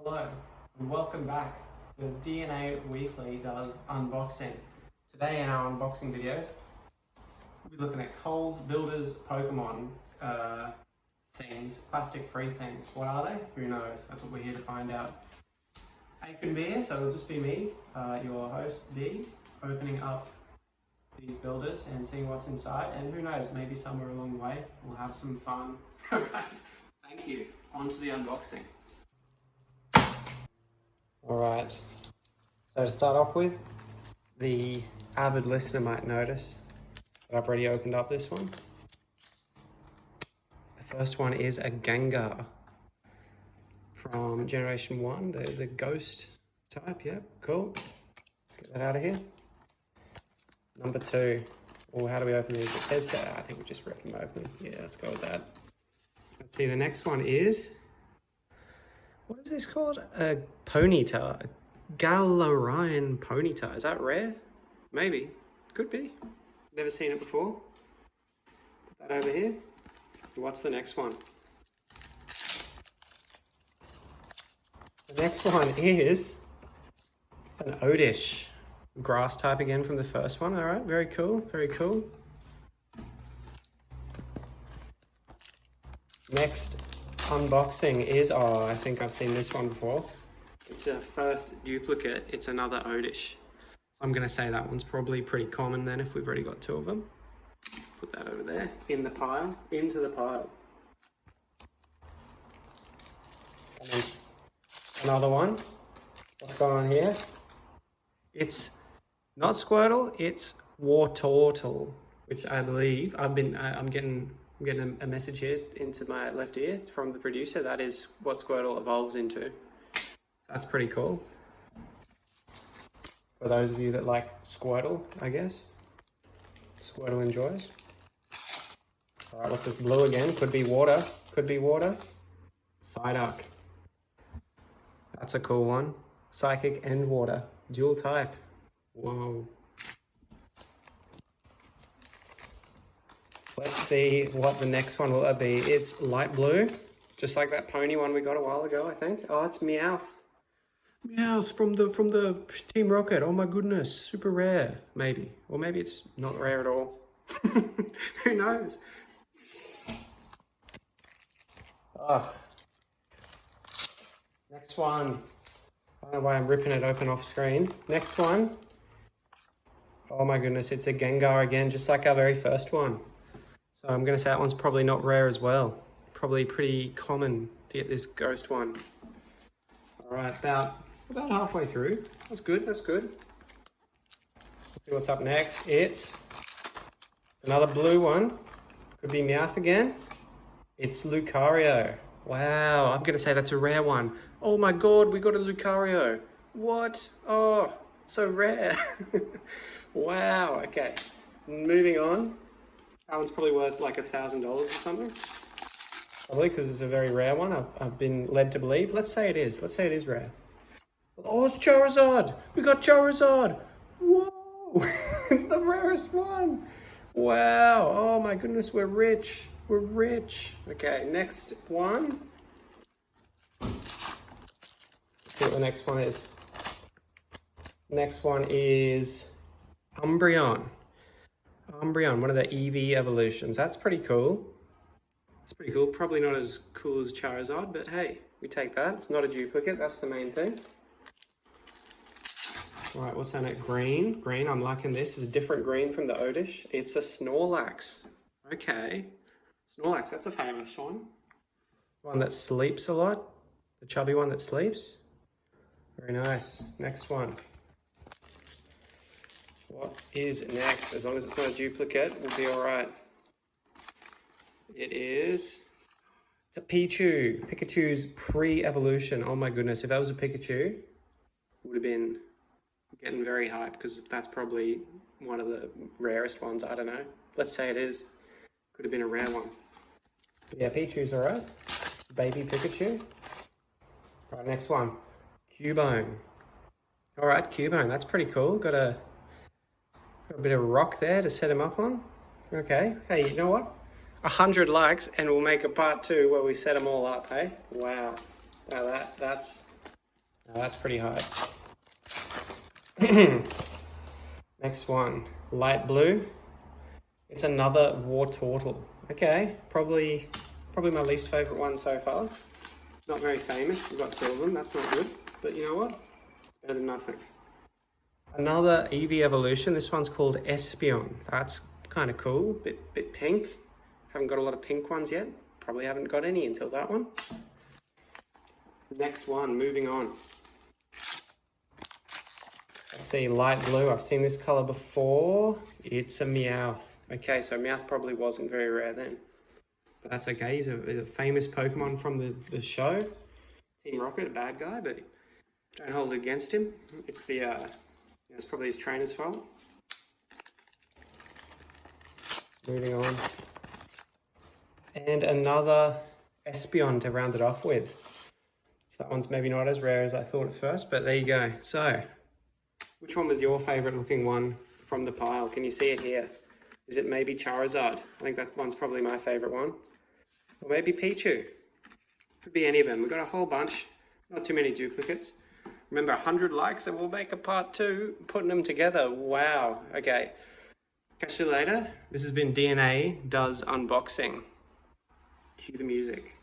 Hello and welcome back to DNA Weekly does unboxing. Today in our unboxing videos, we'll be looking at Coles Builders Pokémon things, plastic-free things. What are they? Who knows? That's what we're here to find out. It can be here, so it'll just be me, your host D, opening up these builders and seeing what's inside. And who knows? Maybe somewhere along the way we'll have some fun. Alright, thank you. On to the unboxing. Alright, so to start off with, the avid listener might notice that I've already opened up this one. The first one is a Gengar from Generation 1, the ghost type. Yeah, cool. Let's get that out of here. Number 2, or how do we open these? It says that, I think we just rip them open. Yeah, let's go with that. Let's see, the next one is, what is this called? A Ponyta. Galarian Ponyta. Is that rare? Maybe. Could be. Never seen it before. Put that over here. What's the next one? The next one is an Oddish. Grass type again from the first one. Alright, very cool. Very cool. Next unboxing is, oh, I think I've seen this one before. It's a first duplicate. It's another Oddish. So I'm going to say that one's probably pretty common then if we've already got 2 of them. Put that over there in the pile, into the pile. And then another one. What's going on here? It's not Squirtle, it's Wartortle, which I believe I'm getting a message here into my left ear from the producer. That is what Squirtle evolves into. That's pretty cool. For those of you that like Squirtle, I guess. Squirtle enjoys. Alright, what's this? Blue again. Could be water. Could be water. Psyduck. That's a cool one. Psychic and water. Dual type. Whoa. Let's see what the next one will be. It's light blue, just like that pony one we got a while ago, I think. Oh, it's Meowth. Meowth from the Team Rocket. Oh my goodness, super rare, maybe. Or maybe it's not rare at all. Who knows? Oh. Next one. I don't know why I'm ripping it open off screen. Next one. Oh my goodness, it's a Gengar again, just like our very first one. So I'm going to say that one's probably not rare as well. Probably pretty common to get this ghost one. Alright, about halfway through. That's good, that's good. Let's see what's up next. It's another blue one. Could be Meowth again. It's Lucario. Wow, I'm going to say that's a rare one. Oh my god, we got a Lucario. What? Oh, so rare. Wow, okay. Moving on. That one's probably worth like $1,000 or something. Probably because it's a very rare one. I've been led to believe. Let's say it is. Let's say it is rare. Oh, it's Charizard. We got Charizard. Whoa. It's the rarest one. Wow. Oh my goodness. We're rich. We're rich. Okay. Next one. Let's see what the next one is. Next one is Umbreon. Umbreon, one of the EV evolutions. That's pretty cool. It's pretty cool. Probably not as cool as Charizard, but hey, we take that. It's not a duplicate. That's the main thing. All right, what's that next? Green. Green, I'm liking this. It's a different green from the Oddish. It's a Snorlax. Okay. Snorlax, that's a famous one. One that sleeps a lot. The chubby one that sleeps. Very nice. Next one. What is next? As long as it's not a duplicate, we'll be all right. It's a Pichu. Pikachu's pre-evolution. Oh my goodness, if that was a Pikachu, it would have been getting very hyped because that's probably one of the rarest ones. I don't know. Let's say it is. Could have been a rare one. But yeah, Pichu's all right. Baby Pikachu. All right, next one. Cubone. All right, Cubone. That's pretty cool. Got a bit of rock there to set him up on. Okay. Hey, you know what? 100 likes and we'll make a part 2 where we set them all up, hey? Wow. Now that's That's pretty high. Next one, light blue. It's another war turtle. Okay, probably my least favorite one so far. Not very famous. We've got two of them. That's not good. But you know what? Better than nothing. Another Eevee evolution. This one's called Espeon. That's kind of cool. Bit pink. Haven't got a lot of pink ones yet. Probably haven't got any until that one. Next one, moving on. Let's see, light blue. I've seen this color before. It's a Meowth. Okay, so Meowth probably wasn't very rare then. But that's okay. He's a famous Pokemon from the show. Team Rocket, a bad guy, but don't hold it against him. It's it's probably his trainer's fault. Moving on. And another Espeon to round it off with. So that one's maybe not as rare as I thought at first, but there you go. So, which one was your favorite looking one from the pile? Can you see it here? Is it maybe Charizard? I think that one's probably my favorite one. Or maybe Pichu. Could be any of them. We've got a whole bunch. Not too many duplicates. Remember, 100 likes and we'll make a part 2, putting them together. Wow. Okay. Catch you later. This has been DNA Does Unboxing. Cue the music.